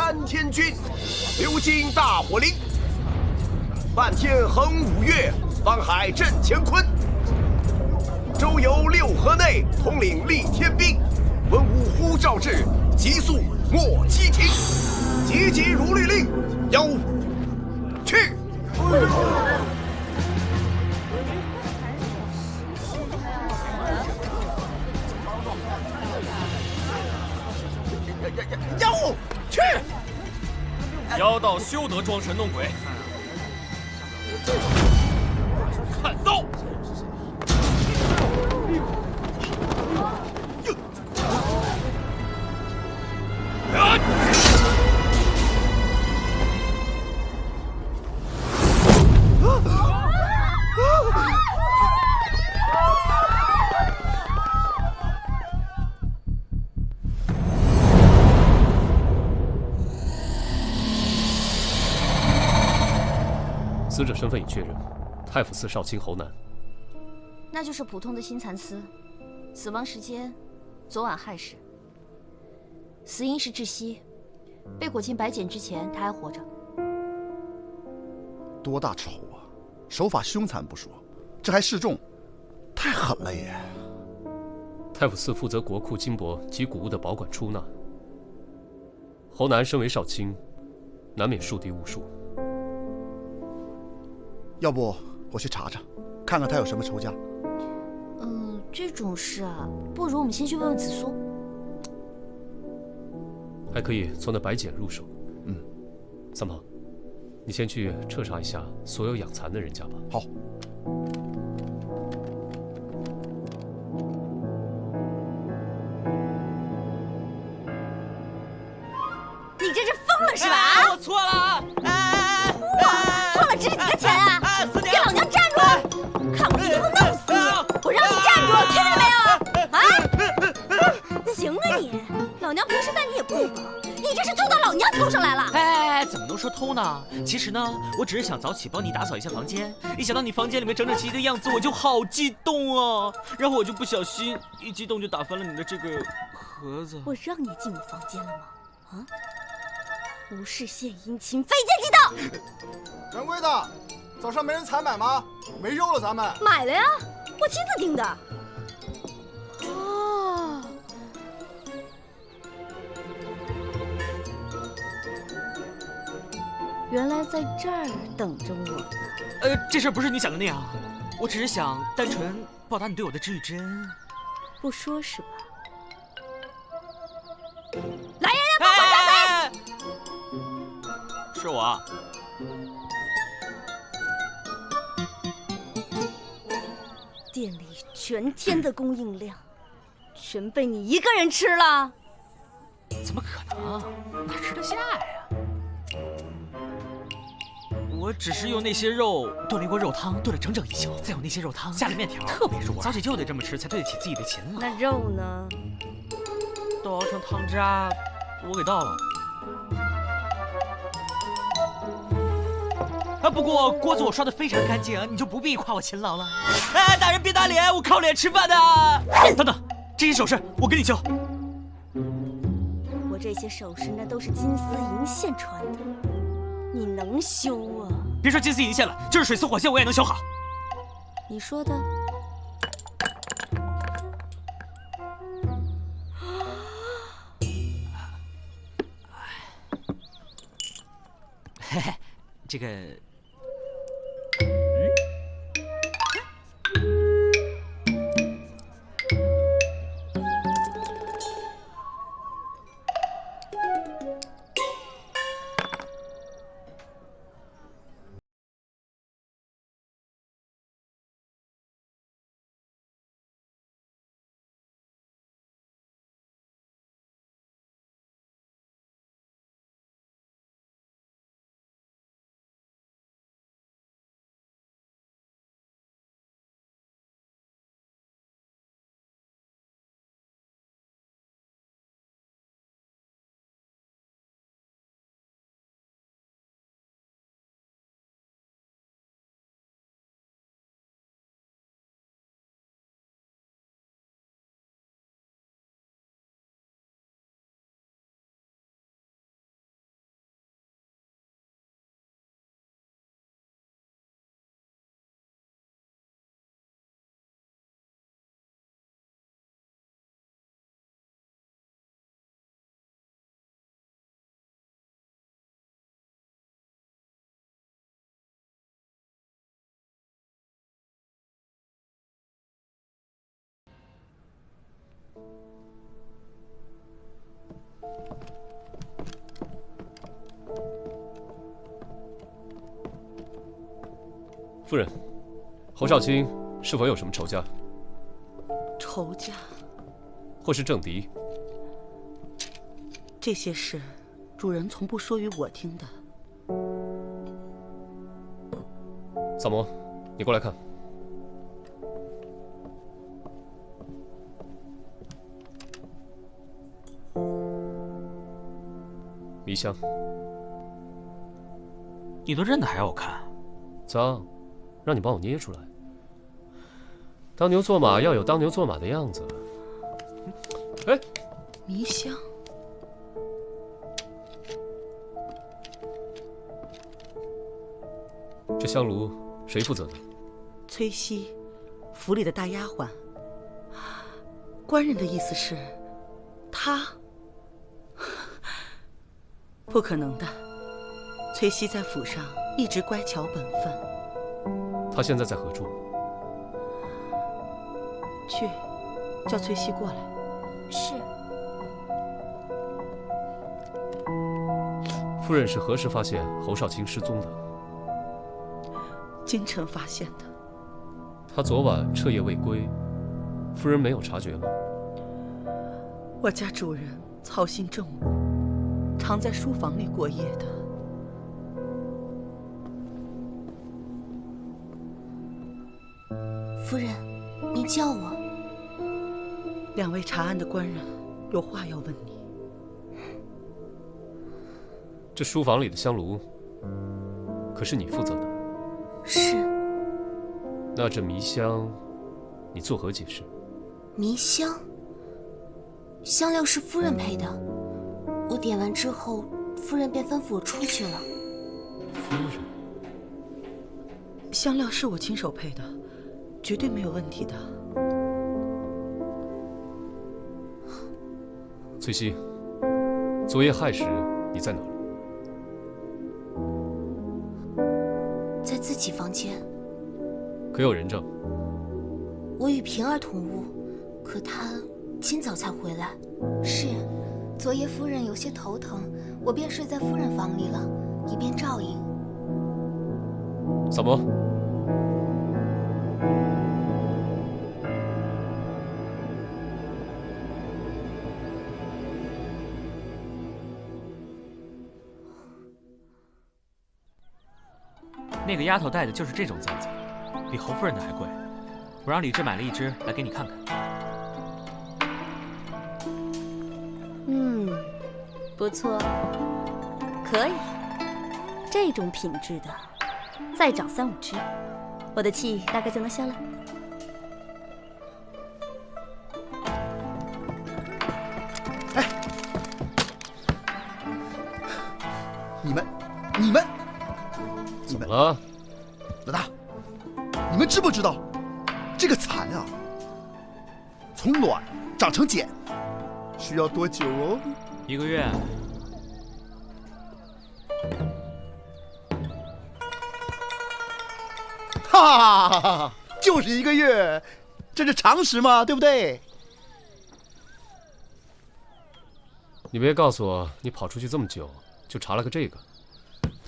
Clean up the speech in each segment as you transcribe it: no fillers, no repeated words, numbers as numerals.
三天君，流经大火林。半天横五岳，方海镇乾坤。周游六合内，统领立天兵。文武呼召至，急速莫欺停。急急如律令，有去。妖去！妖道休得装神弄鬼！看刀！死者身份已确认，太府寺少卿侯南。那就是普通的新蚕丝，死亡时间昨晚亥时，死因是窒息，被裹进白茧之前他还活着。多大仇啊！手法凶残不说，这还示众，太狠了也。太府寺负责国库金帛及古物的保管出纳，侯南身为少卿，难免树敌无数。要不我去查查，看看他有什么仇家。这种事啊，不如我们先去问问子苏。还可以从那白茧入手。三胖，你先去彻查一下所有养蚕的人家吧。好。你这是疯了是吧？我错了！错了值几个钱啊？你给老娘站住！看我今天不弄死你！我让你站住，听见没有？啊！行啊你，老娘平时待你也不薄，你这是偷到老娘头上来了！哎，怎么能说偷呢？其实呢，我只是想早起帮你打扫一下房间，一想到你房间里面整整齐齐的样子，我就好激动啊！然后我就不小心一激动就打翻了你的这个盒子。我让你进我房间了吗？啊！无事献殷勤，非奸即盗。掌柜的，早上没人采买吗？没肉了，咱们买了呀，我亲自订的。哦，原来在这儿等着我呢。这事儿不是你想的那样，我只是想单纯报答你对我的知遇之恩。不说是吧？来人呀，帮我抓贼！是我啊。店里全天的供应量，全被你一个人吃了？怎么可能？哪吃得下呀？我只是用那些肉炖了一锅肉汤，炖了整整一宿，再用那些肉汤下了面条，特别入味。早起就得这么吃，才对得起自己的勤劳。那肉呢？都熬成汤渣，我给倒了。不过锅子我刷得非常干净，你就不必夸我勤劳了。哎，大人别打脸，我靠脸吃饭的。等等，这些首饰我给你修。我这些首饰那都是金丝银线穿的，你能修啊？别说金丝银线了，就是水丝火线我也能修好。你说的？嘿嘿，这个。夫人，侯少卿是否有什么仇家？仇家，或是政敌？这些事，主人从不说与我听的。萨摩，你过来看。迷香，你都认得还要我看？脏，让你帮我捏出来。当牛做马要有当牛做马的样子。哎，迷香，这香炉谁负责的？崔西，府里的大丫鬟。官人的意思是，她？不可能的。崔西在府上一直乖巧本分。她现在在何处？去，叫崔西过来。是。夫人是何时发现侯少卿失踪的？今晨发现的。他昨晚彻夜未归，夫人没有察觉吗？我家主人操心政务，常在书房里过夜的。夫人，您叫我。两位查案的官人有话要问你。这书房里的香炉，可是你负责的？是。那这迷香，你作何解释？迷香，香料是夫人配的，我点完之后，夫人便吩咐我出去了。夫人，香料是我亲手配的，绝对没有问题的。崔西，昨夜亥时你在哪儿？在自己房间。可有人证？我与平儿同屋，可她今早才回来。是，昨夜夫人有些头疼，我便睡在夫人房里了，以便照应。萨摩，那个丫头戴的就是这种簪子，比侯夫人的还贵。我让李治买了一只来给你看看。不错，可以。这种品质的，再找3、5只，我的气大概就能消了。你们，怎么了？老大，你们知不知道，这个蚕啊，从卵长成茧需要多久哦1个月。哈哈哈，就是1个月，这是常识嘛，对不对？你别告诉我，你跑出去这么久，就查了个这个？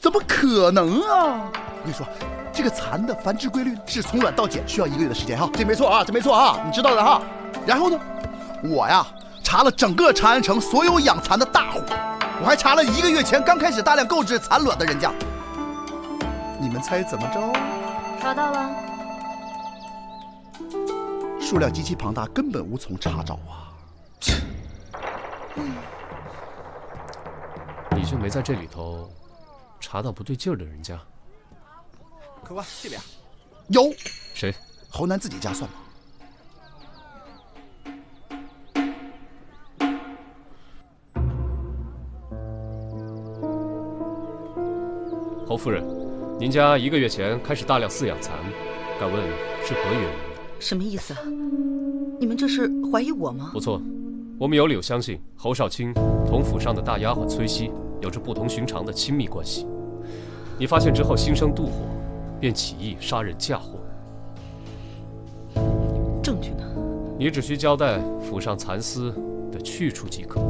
怎么可能啊！我跟你说，这个蚕的繁殖规律是从卵到茧需要1个月的时间哈，这没错啊，这没错啊，你知道的哈。然后呢，我呀查了整个长安城所有养蚕的大户，我还查了1个月前刚开始大量购置蚕卵的人家。你们猜怎么着？查到了。数量极其庞大，根本无从查找啊！你就没在这里头查到不对劲儿的人家？客官这边有谁？侯南自己家算吗？侯夫人，您家1个月前开始大量饲养蚕，敢问是何原因？什么意思啊？你们这是怀疑我吗？不错，我们有理由相信侯少卿同府上的大丫鬟崔西有着不同寻常的亲密关系。你发现之后心生妒火，便起意杀人嫁祸。证据呢？你只需交代府上蚕丝的去处即可。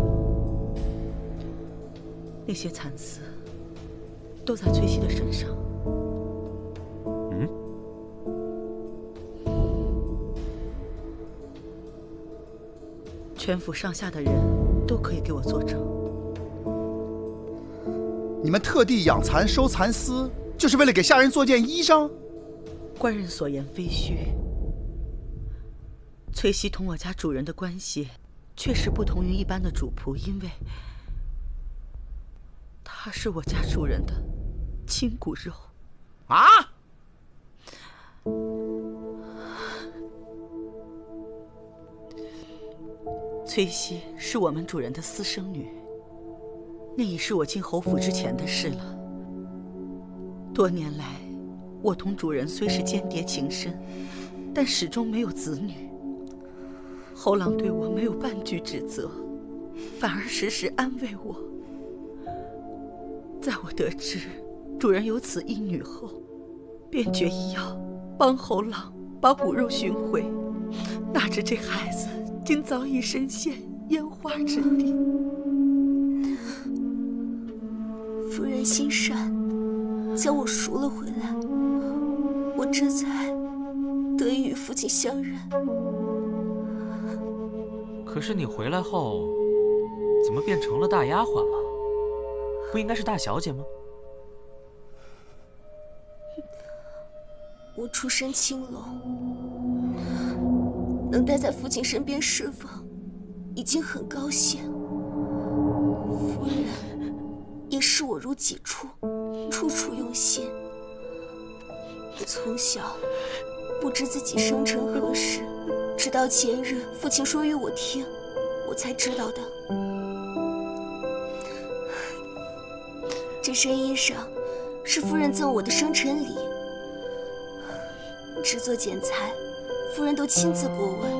那些蚕丝都在崔西的身上。全府上下的人都可以给我作证。你们特地养蚕收蚕丝，就是为了给下人做件衣裳？官人所言非虚。崔西同我家主人的关系确实不同于一般的主仆，因为他是我家主人的亲骨肉。啊！崔西是我们主人的私生女，那已是我进侯府之前的事了。多年来，我同主人虽是间谍情深，但始终没有子女。侯郎对我没有半句指责，反而时时安慰我。在我得知主人有此一女后，便决意要帮侯郎把骨肉寻回。哪知这孩子今早已身陷烟花之地。夫人心善，将我赎了回来，我这才得以与父亲相认。可是你回来后，怎么变成了大丫鬟了？不应该是大小姐吗？我出身青楼，能待在父亲身边侍奉，已经很高兴。夫人也视我如己出，处处用心。从小不知自己生辰何时，直到前日父亲说与我听，我才知道的。这身衣裳是夫人赠我的生辰礼，制作剪裁，夫人都亲自过问。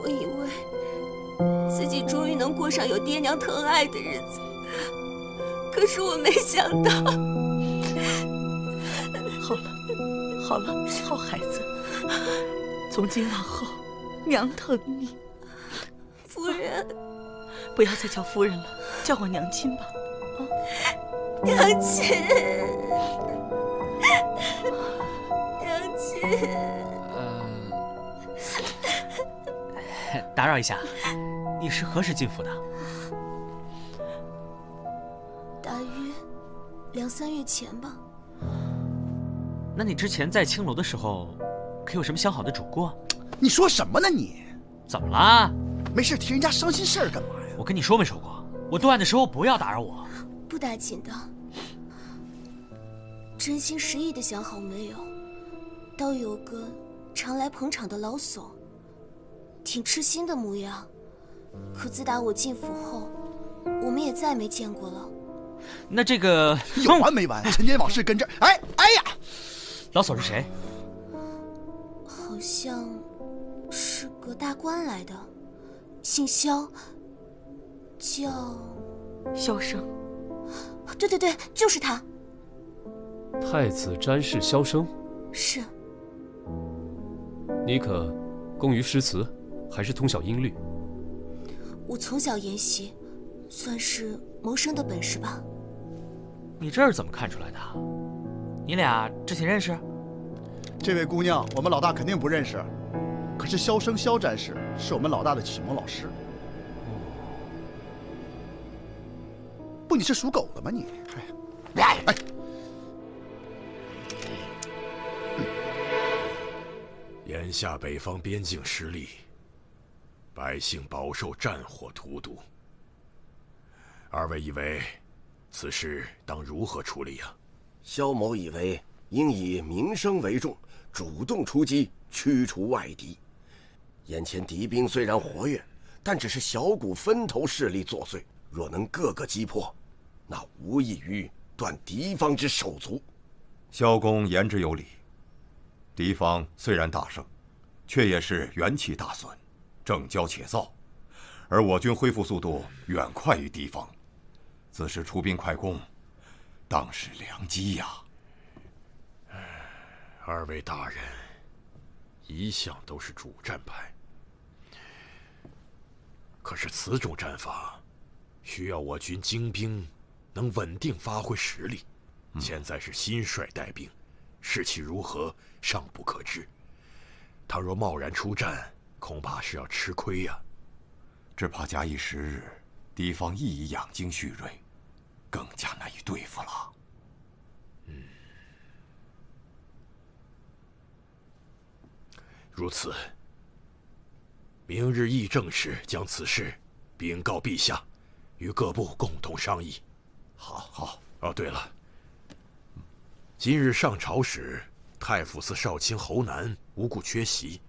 我以为自己终于能过上有爹娘疼爱的日子，可是我没想到。好了，好孩子，从今往后，娘疼你。夫人，不要再叫夫人了，叫我娘亲吧。娘亲，娘亲。打扰一下，你是何时进府的？大约2、3月前吧。那你之前在青楼的时候，可有什么相好的主顾？你说什么呢你？怎么啦？没事提人家伤心事儿干嘛呀？我跟你说没说过，我断案的时候不要打扰我。不打紧的，真心实意的想好没有，倒有个常来捧场的老叟，挺痴心的模样。可自打我进府后，我们也再没见过了。那这个有完没完？陈年往事跟这儿，哎呀！老叟是谁？好像是个大官来的，姓萧，叫萧生。对，就是他。太子詹事萧生，是。你可工于诗词，还是通晓音律？我从小研习，算是谋生的本事吧。你这是怎么看出来的？你俩之前认识？这位姑娘，我们老大肯定不认识。可是萧生萧战士是我们老大的启蒙老师。不，你是属狗的吗你？哎，眼下北方边境失利，百姓饱受战火荼毒。二位以为此事当如何处理呀？萧某以为应以民生为重，主动出击，驱除外敌。眼前敌兵虽然活跃，但只是小股分头势力作祟，若能个个击破，那无异于断敌方之手足。萧公言之有理，敌方虽然大胜，却也是元气大损，正骄且躁，而我军恢复速度远快于敌方，此时出兵快攻，当是良机呀。二位大人一向都是主战派，可是此种战法需要我军精兵能稳定发挥实力。现在是新帅带兵，士气如何尚不可知。他若贸然出战，恐怕是要吃亏呀。只怕假以时日，敌方亦已养精蓄锐，更加难以对付了。如此，明日议政时将此事禀告陛下，与各部共同商议。好。哦，对了，今日上朝时，太傅寺少卿侯南无故缺席，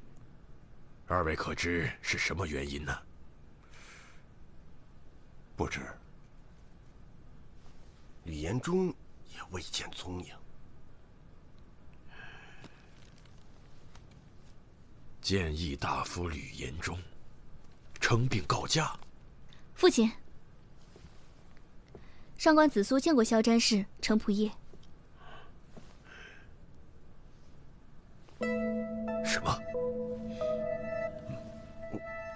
二位可知是什么原因呢？不知。吕延忠也未见踪影。谏议大夫吕延忠称病告假。父亲，上官子苏见过萧詹事程仆夜。什么？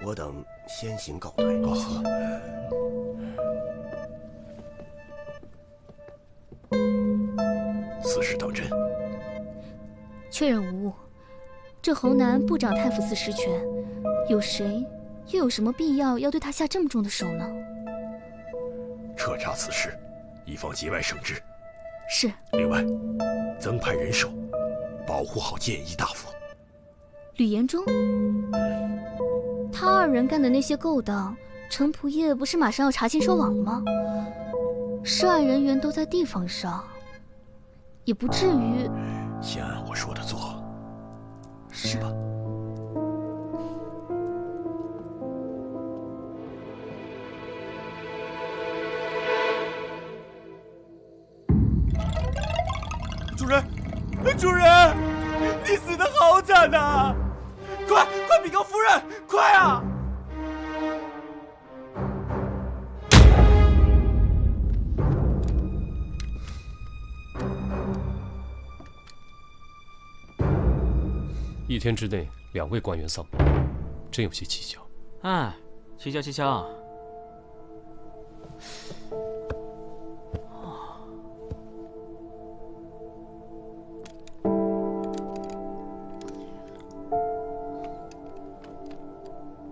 我等先行告退。此事当真？确认无误。这侯南不掌太傅寺实权，有谁又有什么必要要对他下这么重的手呢？彻查此事，以防节外生枝。是。另外，增派人手，保护好谏议大夫。吕延忠，他二人干的那些勾当，程仆夜不是马上要查清收网了吗？涉案人员都在地方上，也不至于。先按我说的做。是吧？主人，主人，你死得好惨呐！快禀告夫人，快啊！1天之内2位官员丧命，真有些蹊跷。哎，蹊跷。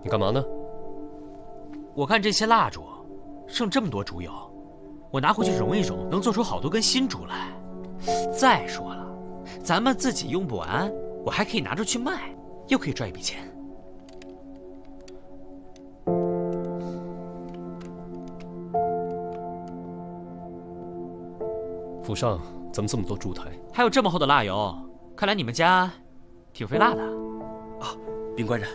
你干嘛呢？我看这些蜡烛，剩这么多烛油，我拿回去熔一熔，能做出好多根新烛来。再说了，咱们自己用不完，我还可以拿出去卖，又可以赚一笔钱。府上怎么这么多烛台？还有这么厚的蜡油，看来你们家挺费蜡的。啊，禀官人，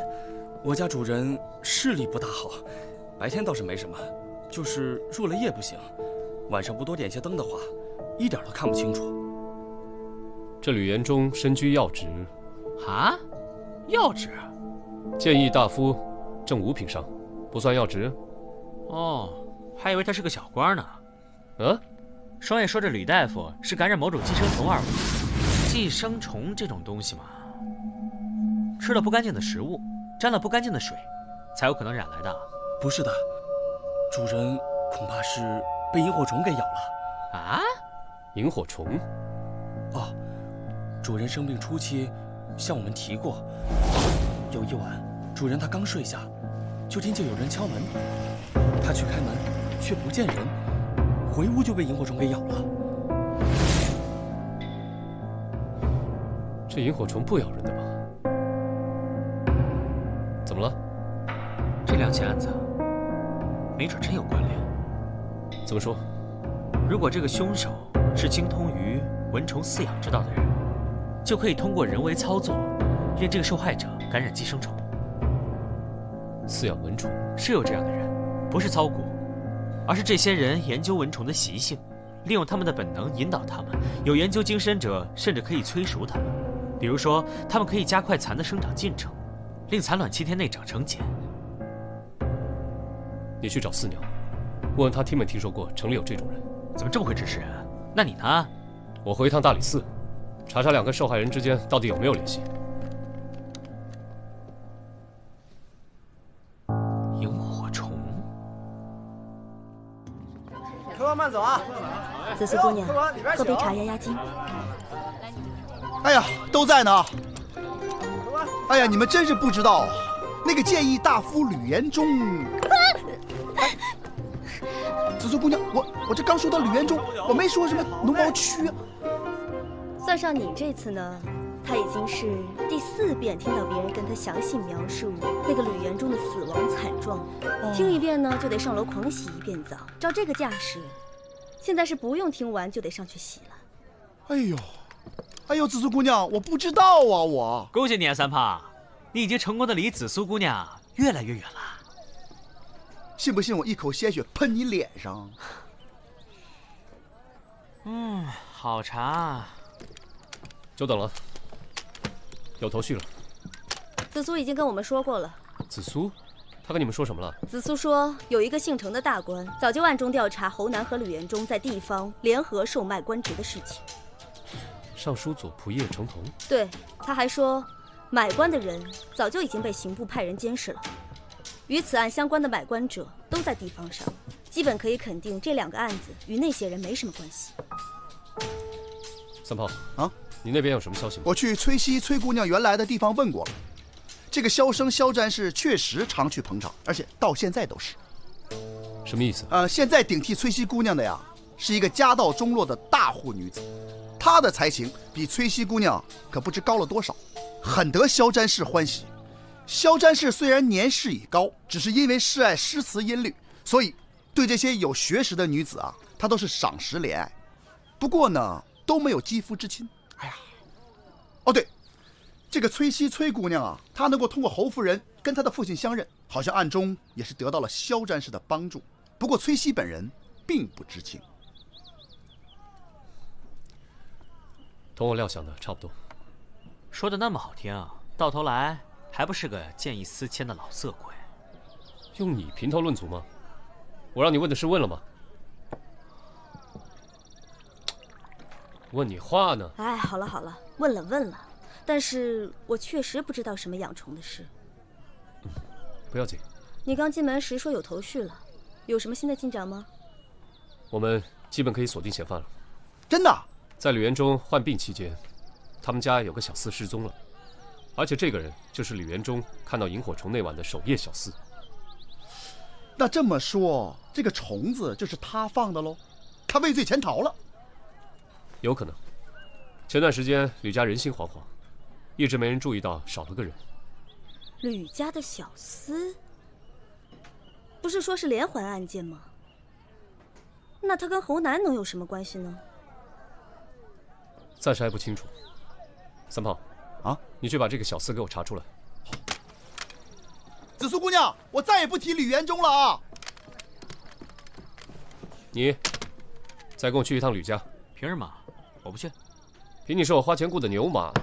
我家主人视力不大好，白天倒是没什么，就是入了夜不行，晚上不多点些灯的话，一点都看不清楚。这吕延忠身居要职。啊，要职？谏议大夫正5品上，不算要职。哦，还以为他是个小官呢。啊？双爷说这吕大夫是感染某种寄生虫而亡。寄生虫这种东西嘛，吃了不干净的食物，沾了不干净的水，才有可能染来的。不是的，主人恐怕是被萤火虫给咬了。啊？萤火虫？哦，主人生病初期向我们提过，有一晚主人他刚睡下，就听见有人敲门，他去开门却不见人，回屋就被萤火虫给咬了。这萤火虫不咬人的吧？怎么了？这2起案子没准真有关联。怎么说？如果这个凶手是精通于蚊虫饲养之道的人，就可以通过人为操作，令这个受害者感染寄生虫。饲养蚊虫是有这样的人，不是操蛊，而是这些人研究蚊虫的习性，利用他们的本能引导他们。有研究精深者甚至可以催熟他们，比如说他们可以加快蚕的生长进程，令蚕卵7天内长成茧。你去找四娘，问问她听没听说过城里有这种人。怎么这么会指使人？那你呢？我回一趟大理寺，查查2个受害人之间到底有没有联系。慢走啊！紫苏姑娘，喝杯茶压压惊。哎呀，都在呢。哎呀，你们真是不知道，那个谏议大夫吕延忠。紫苏姑娘，我这刚说到吕延忠，我没说什么农贸区啊。算上你这次呢，他已经是第4遍听到别人跟他详细描述那个吕延忠的死亡惨状，听一遍呢就得上楼狂洗1遍澡。照这个架势，现在是不用听完就得上去洗了。哎呦，紫苏姑娘，我不知道啊，我恭喜你啊，三胖，你已经成功的离紫苏姑娘越来越远了。信不信我一口鲜血喷你脸上？好茶。久等了，有头绪了。紫苏已经跟我们说过了。紫苏，他跟你们说什么了？紫苏说，有一个姓程的大官早就暗中调查侯南和吕延忠在地方联合售卖官职的事情。尚书左仆射程同。对，他还说，买官的人早就已经被刑部派人监视了。与此案相关的买官者都在地方上，基本可以肯定这2个案子与那些人没什么关系。三炮啊，你那边有什么消息吗？我去崔西崔姑娘原来的地方问过了，这个萧生萧战士确实常去捧场，而且到现在都是。什么意思？现在顶替崔西姑娘的呀，是一个家道中落的大户女子，她的才情比崔西姑娘可不知高了多少，很得萧战士欢喜。萧战士虽然年事已高，只是因为嗜爱诗词音律，所以对这些有学识的女子啊，他都是赏识怜爱。不过呢，都没有肌肤之亲。哎呀，哦对，这个崔西崔姑娘啊，她能够通过侯夫人跟她的父亲相认，好像暗中也是得到了萧战士的帮助。不过崔西本人并不知情。同我料想的差不多。说的那么好听，到头来还不是个见异思迁的老色鬼。用你评头论足吗？我让你问的是问了吗？问你话呢？哎，好了好了，问了，但是我确实不知道什么养虫的事。不要紧。你刚进门时说有头绪了，有什么新的进展吗？我们基本可以锁定嫌犯了。真的？在吕延忠患病期间，他们家有个小厮失踪了，而且这个人就是吕延忠看到萤火虫那晚的守夜小厮。那这么说，这个虫子就是他放的喽？他畏罪潜逃了？有可能。前段时间吕家人心惶惶，一直没人注意到少了个人。吕家的小厮，不是说是连环案件吗？那他跟侯南能有什么关系呢？暂时还不清楚。三炮，啊，你去把这个小厮给我查出来。紫苏姑娘，我再也不提吕延忠了啊！你再跟我去一趟吕家。凭什么？我不去。凭你是我花钱雇的牛马。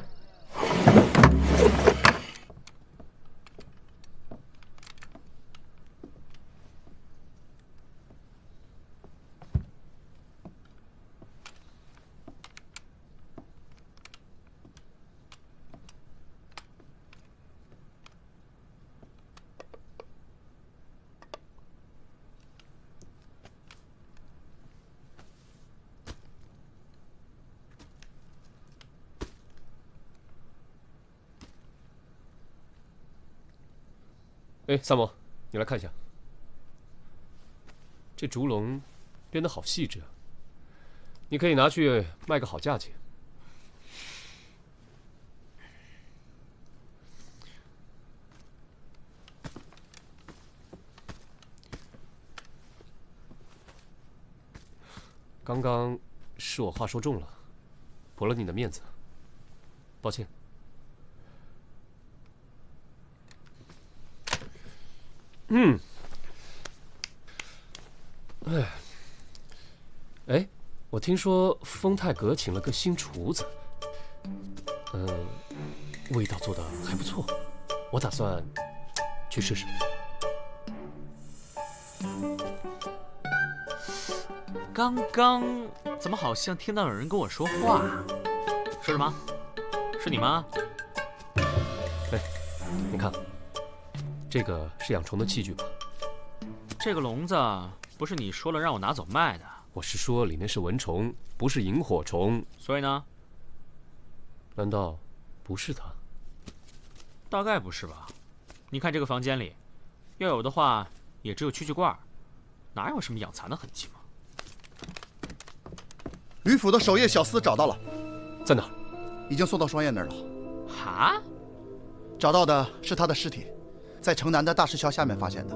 哎，三毛，你来看一下，这竹笼编得好细致啊，你可以拿去卖个好价钱。刚刚是我话说重了，驳了你的面子，抱歉。哎，我听说丰泰阁请了个新厨子，味道做得还不错，我打算去试试。刚刚怎么好像听到有人跟我说话？说什么？是你吗？哎，你看，这个是养虫的器具吧？这个笼子不是你说了让我拿走卖的，我是说里面是蚊虫，不是萤火虫。所以呢？难道不是它？大概不是吧？你看这个房间里，要有的话，也只有蛐蛐罐，哪有什么养蚕的痕迹嘛？吕府的守夜小厮找到了，在哪儿？已经送到双燕那儿了。哈？找到的是他的尸体，在城南的大石桥下面发现的。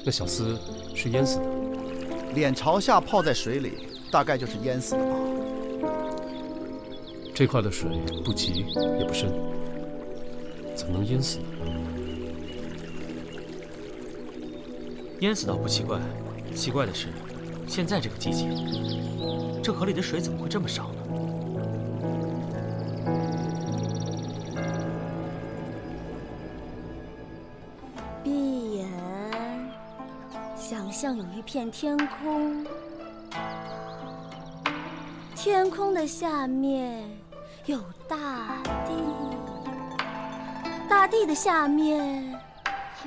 那小厮是淹死的，脸朝下泡在水里，大概就是淹死的吧。这块的水不急也不深，怎么能淹死呢？淹死倒不奇怪，奇怪的是，现在这个季节，这河里的水怎么会这么少呢？闭眼，想象有一片天空，天空的下面有大地，大地的下面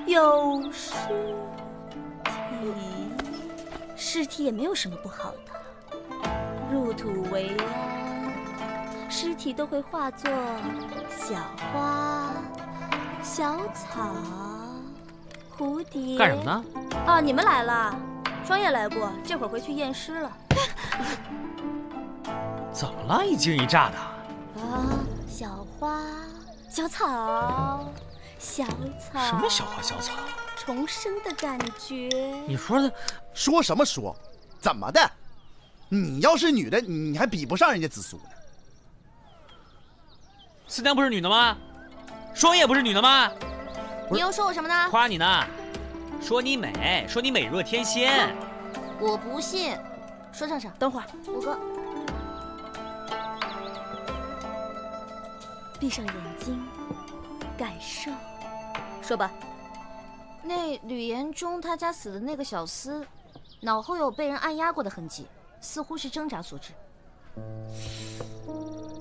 有尸体，尸体也没有什么不好的，入土为安，尸体都会化作小花、小草、蝴蝶。干什么呢？哦，你们来了，双叶来过，这会儿回去验尸了。怎么了？一惊一乍的。啊，小花、小草、小草。什么小花小草？重生的感觉。你说的？说什么说？怎么的？你要是女的，你还比不上人家紫苏呢。四娘不是女的吗？双叶不是女的吗？你又说我什么呢？夸你呢，说你美，说你美若天仙。我不信。说唱唱，等会儿，五哥，闭上眼睛，感受。说吧。那吕延忠他家死的那个小厮，脑后有被人按压过的痕迹，似乎是挣扎所致。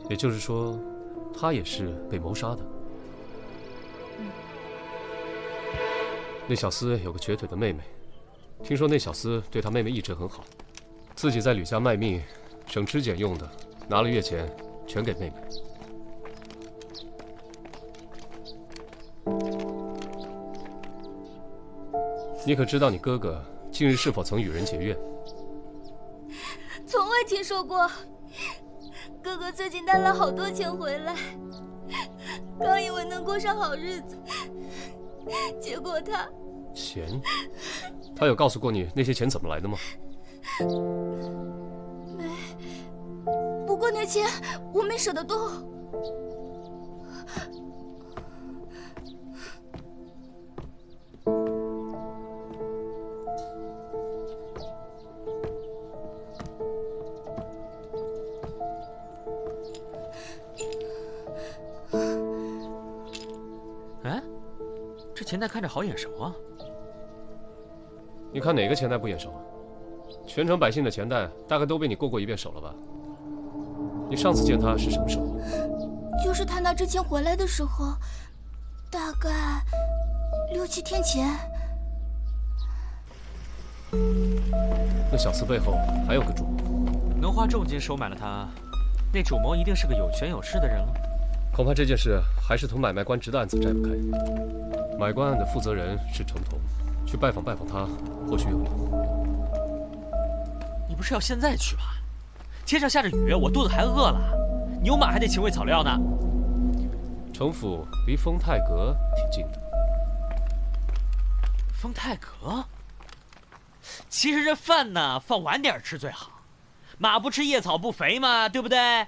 也就是说，他也是被谋杀的。那小厮有个瘸腿的妹妹，听说那小厮对他妹妹一直很好，自己在吕家卖命，省吃俭用的拿了月钱，全给妹妹。你可知道你哥哥近日是否曾与人结怨？从未听说过。哥哥最近带了好多钱回来，刚以为能过上好日子，结果他……钱？他有告诉过你那些钱怎么来的吗？没。不过那钱我没舍得动。哎，这钱袋看着好眼熟啊！你看哪个钱袋不眼熟？全城百姓的钱袋大概都被你过一遍手了吧？你上次见他是什么时候？就是他拿之前回来的时候，大概6、7天前。那小厮背后还有个主谋，能花重金收买了他，那主谋一定是个有权有势的人了。恐怕这件事还是同买卖官职的案子摘不开。买官案的负责人是程同，去拜访他，或许有用。你不是要现在去吗？天上下着雨，我肚子还饿了，牛马还得请喂草料呢。程府离丰泰阁挺近的。丰泰阁？其实这饭呢，放晚点吃最好。马不吃夜草不肥嘛，对不对？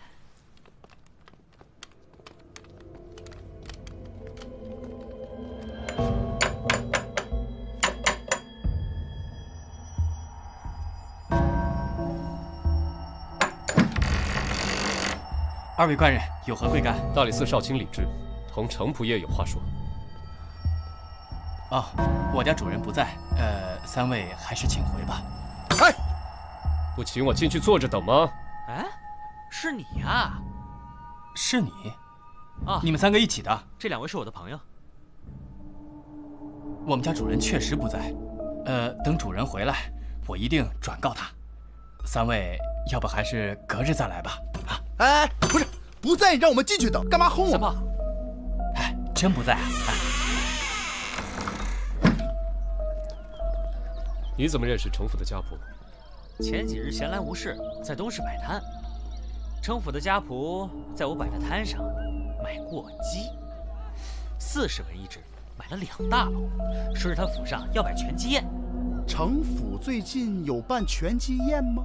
二位官人有何贵干？大理寺少卿李治，同程仆爷有话说。哦，我家主人不在，三位还是请回吧。哎，不请我进去坐着等吗？哎，是你呀？是你？啊，你们3个一起的？这2位是我的朋友。我们家主人确实不在，等主人回来，我一定转告他。3位，要不还是隔日再来吧？啊！哎，不是，不在你让我们进去等，干嘛轰我们？三胖，哎，真不在啊！你怎么认识程府的家仆？前几日闲来无事，在东市摆摊，程府的家仆在我摆的摊上买过鸡，40文一只，买了2大笼，说是他府上要摆全鸡宴。程府最近有办全鸡宴吗？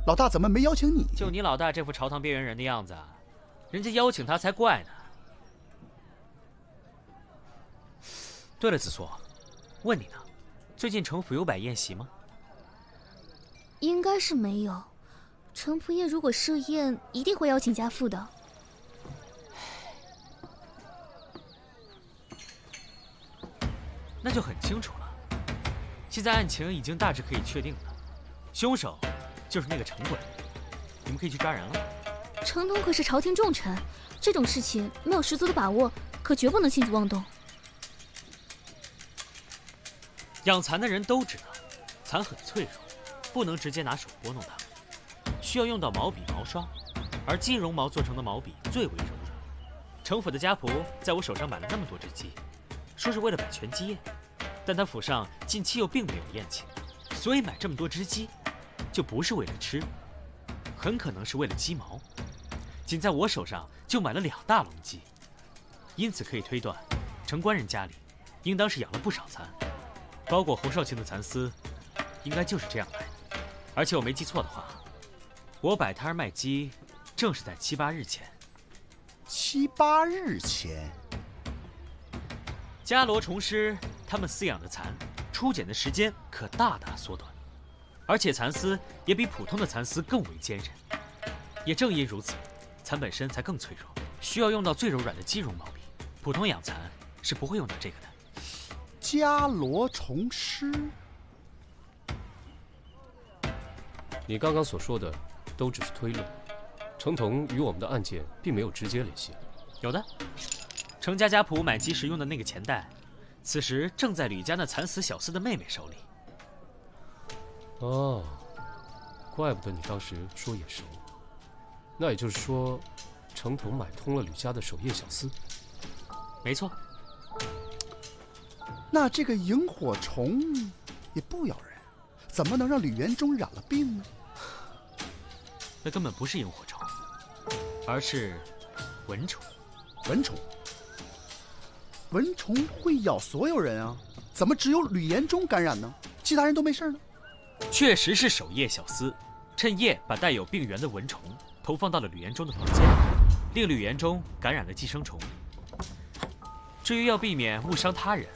老大怎么没邀请你？就你老大这副朝堂边缘人的样子，人家邀请他才怪呢。对了，子硕，问你呢，最近程府有摆宴席吗？应该是没有。程仆爷如果设宴，一定会邀请家父的。那就很清楚了。现在案情已经大致可以确定了，凶手就是那个程鬼，你们可以去抓人了。程同可是朝廷重臣，这种事情没有十足的把握，可绝不能轻举妄动。养蚕的人都知道，蚕很脆弱，不能直接拿手拨弄它，需要用到毛笔、毛刷，而金绒毛做成的毛笔最为柔软。程府的家仆在我手上买了那么多只鸡，说是为了摆全鸡宴，但他府上近期又并没有宴请，所以买这么多只鸡，就不是为了吃，很可能是为了鸡毛。仅在我手上就买了2大笼鸡，因此可以推断，程官人家里应当是养了不少蚕。包裹侯少卿的蚕丝，应该就是这样来的。而且我没记错的话，我摆摊卖鸡，正是在7、8日前。7、8日前，伽罗虫师他们饲养的蚕，出茧的时间可大大缩短，而且蚕丝也比普通的蚕丝更为坚韧。也正因如此，蚕本身才更脆弱，需要用到最柔软的鸡绒毛笔。普通养蚕是不会用到这个的。伽罗虫师，你刚刚所说的都只是推论，程同与我们的案件并没有直接联系。有的，程家家仆买鸡时用的那个钱袋，此时正在吕家那惨死小厮的妹妹手里。哦，怪不得你当时说眼熟。那也就是说，程同买通了吕家的守夜小厮。没错。那这个萤火虫也不咬人，怎么能让吕元忠染了病呢？那根本不是萤火虫，而是蚊虫。蚊虫？蚊虫会咬所有人啊，怎么只有吕延忠感染呢？其他人都没事呢？确实是守夜小厮，趁夜把带有病源的蚊虫投放到了吕延忠的房间，令吕延忠感染了寄生虫。至于要避免误伤他人，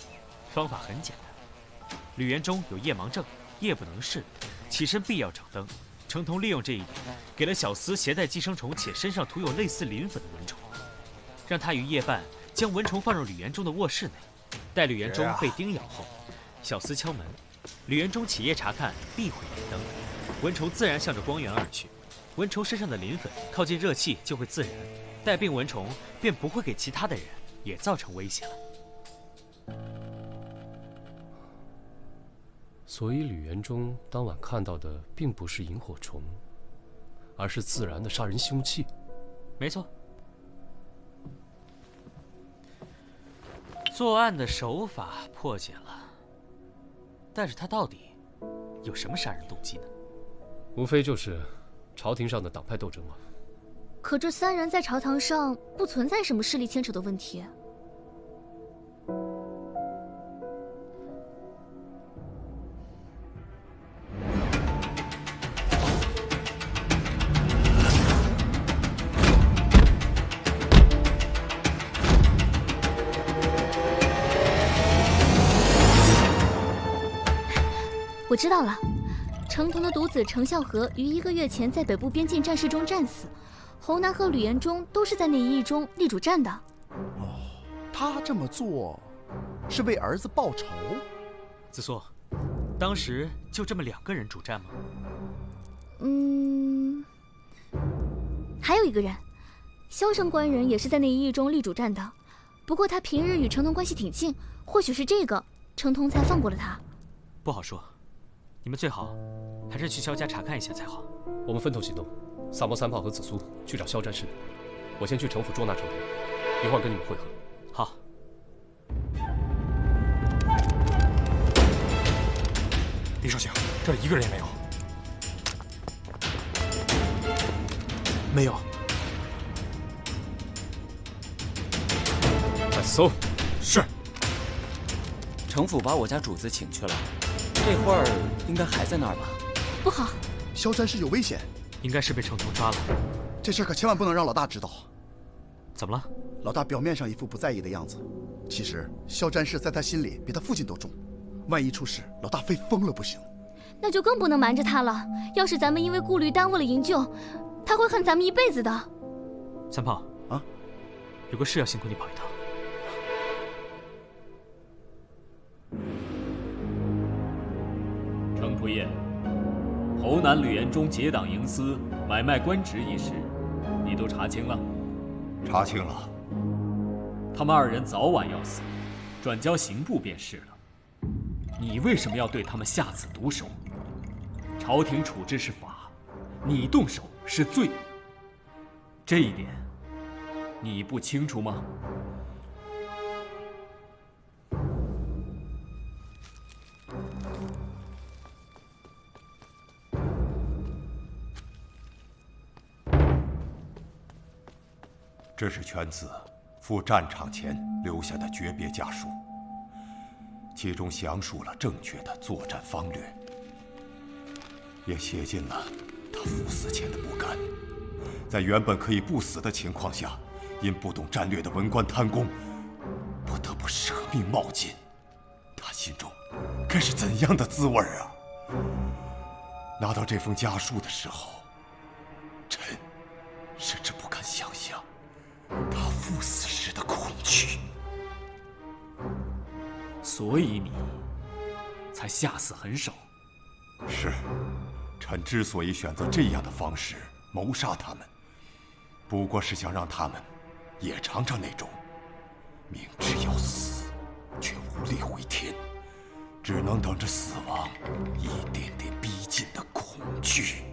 方法很简单。吕延忠有夜盲症，夜不能视，起身必要掌灯。程同利用这一点，给了小厮携带寄生虫且身上涂有类似磷粉的蚊虫，让他于夜半将蚊虫放入吕延忠的卧室内。待吕延忠被叮咬后，小厮敲门，吕延忠起夜查看，必会点灯，蚊虫自然向着光源而去。蚊虫身上的磷粉靠近热气就会自燃，带病蚊虫便不会给其他的人也造成威胁了。所以吕元忠当晚看到的并不是萤火虫，而是自然的杀人凶器。没错。作案的手法破解了，但是他到底有什么杀人动机呢？无非就是朝廷上的党派斗争嘛。可这3人在朝堂上不存在什么势力牵扯的问题。我知道了，程同的独子程孝和于1个月前在北部边境战事中战死，侯南和吕延忠都是在那一役中立主战的。哦，他这么做是为儿子报仇。子硕，当时就这么2个人主战吗？还有一个人，萧城官人也是在那一役中立主战的，不过他平日与程通关系挺近，或许是这个程通才放过了他。不好说，你们最好还是去萧家查看一下才好。我们分头行动，萨摩三炮和紫苏去找萧战士，我先去城府捉拿程通，一会儿跟你们会合。好。李少卿，这里一个人也没有。没有。快搜！是。城府把我家主子请去了，这会儿应该还在那儿吧？不好，萧战士有危险，应该是被程通抓了。这事可千万不能让老大知道。怎么了？老大表面上一副不在意的样子，其实萧战士在他心里比他父亲都重。万一出事，老大非疯了不行。那就更不能瞒着他了。要是咱们因为顾虑耽误了营救，他会恨咱们一辈子的。三炮啊，有个事要辛苦你跑一趟。程仆夜，侯南吕延忠结党营私、买卖官职一事，你都查清了？查清了。他们2人早晚要死，转交刑部便是了。你为什么要对他们下此毒手？朝廷处置是法，你动手是罪。这一点，你不清楚吗？这是犬子赴战场前留下的诀别家书，其中详述了正确的作战方略，也写进了他赴死前的不甘。在原本可以不死的情况下，因不懂战略的文官贪功，不得不舍命冒进。他心中该是怎样的滋味啊！拿到这封家书的时候，臣甚至不敢想象他赴死时的恐惧。所以你才下死狠手。是，臣之所以选择这样的方式谋杀他们，不过是想让他们也尝尝那种明知要死却无力回天，只能等着死亡一点点逼近的恐惧。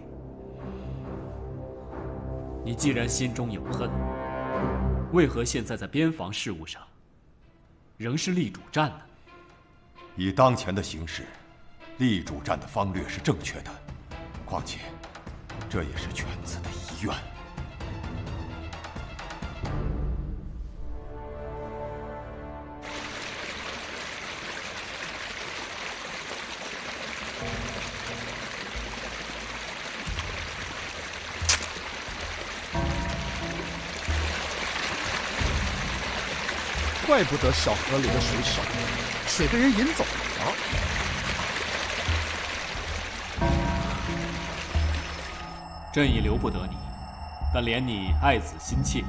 你既然心中有恨，为何现在在边防事务上仍是立主战呢？以当前的形势，立主战的方略是正确的，况且这也是犬子的遗愿。怪不得小河里的水少，水被人引走了。朕已留不得你，但怜你爱子心切，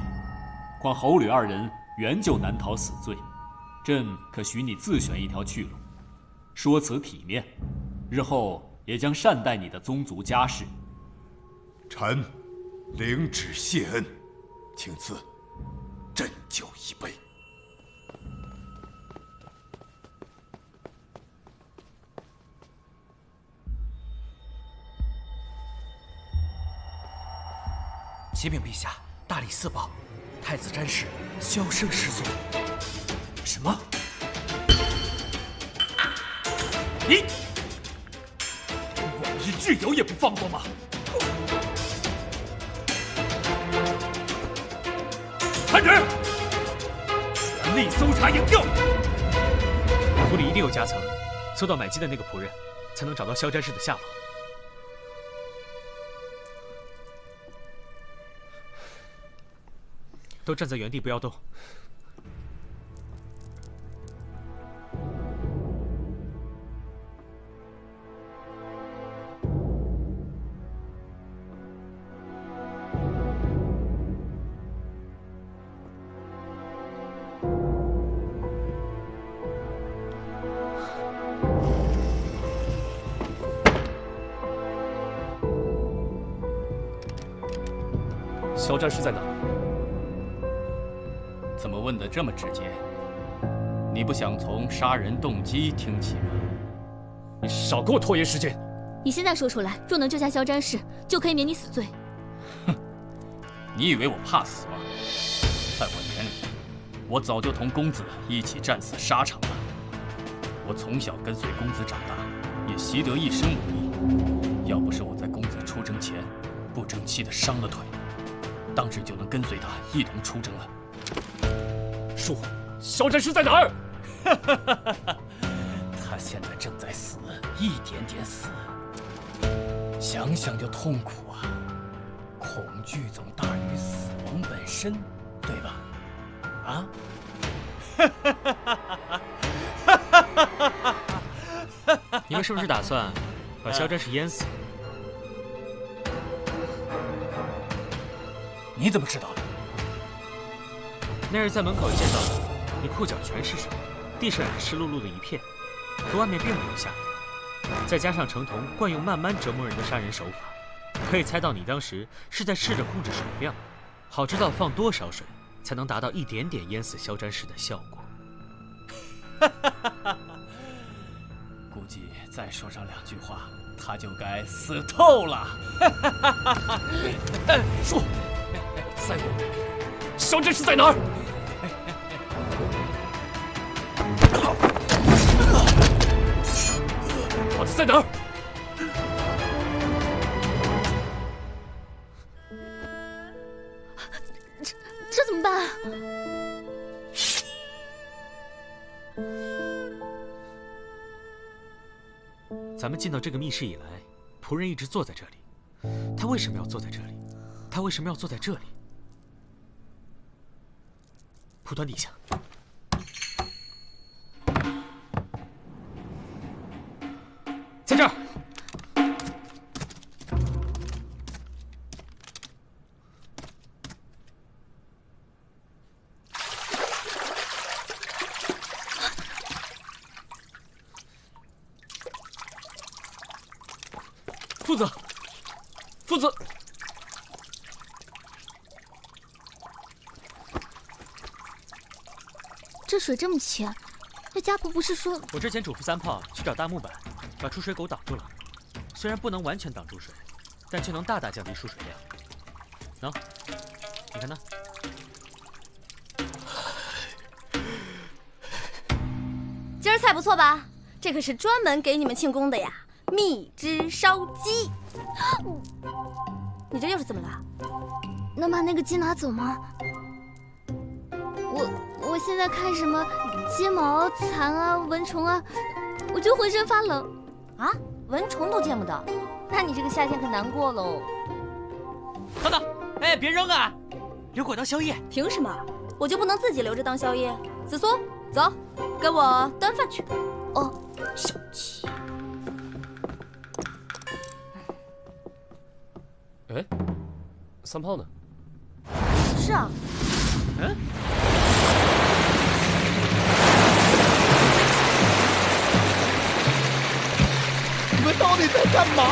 况侯吕2人原就难逃死罪，朕可许你自选一条去路，说辞体面，日后也将善待你的宗族家事。臣领旨谢恩，请赐鸩酒一杯。启禀陛下，大理寺报，太子詹事萧生失踪。什么？你往日挚友也不放过吗？传旨，全力搜查营救。府里一定有夹层，搜到买鸡的那个仆人，才能找到萧詹事的下落。都站在原地，不要动。肖战士在哪？怎么问得这么直接？你不想从杀人动机听起吗？你少给我拖延时间！你现在说出来，若能救下肖战士，就可以免你死罪。哼，你以为我怕死吗？在我眼里，我早就同公子一起战死沙场了。我从小跟随公子长大，也习得一身武艺。要不是我在公子出征前不争气的伤了腿，当时就能跟随他一同出征了。说，肖战士在哪儿？他现在正在死，一点点死，想想就痛苦啊！恐惧总大于死亡本身，对吧？啊？你们是不是打算把肖战士淹死？你怎么知道的？那日在门口见到你，你裤脚全是水，地上也是湿漉漉的一片，可外面并没有下雨。再加上程同惯用慢慢折磨人的杀人手法，可以猜到你当时是在试着控制水量，好知道放多少水才能达到一点点淹死肖战士的效果。估计再说上2句话，他就该死透了。说，赛博，肖战士在哪儿？他在哪儿？这怎么办啊？咱们进到这个密室以来，仆人一直坐在这里。他为什么要坐在这里？他为什么要坐在这里？蒲团底下。在这儿。夫子，夫子，这水这么浅，那家仆不是说……我之前嘱咐三炮去找大木板，把出水口挡住了。虽然不能完全挡住水，但却能大大降低输水量。喏，你看那。今儿菜不错吧？这可是专门给你们庆功的呀！蜜汁烧鸡。你这又是怎么了？能把那个鸡拿走吗？我现在看什么睫毛、蚕啊、蚊虫啊，我就浑身发冷。啊，蚊虫都见不到，那你这个夏天可难过喽。等等，哎，别扔啊，留给我当宵夜。凭什么？我就不能自己留着当宵夜？紫苏，走，跟我端饭去。哦，小气。哎，三炮呢？是啊。嗯。你们到底在干嘛？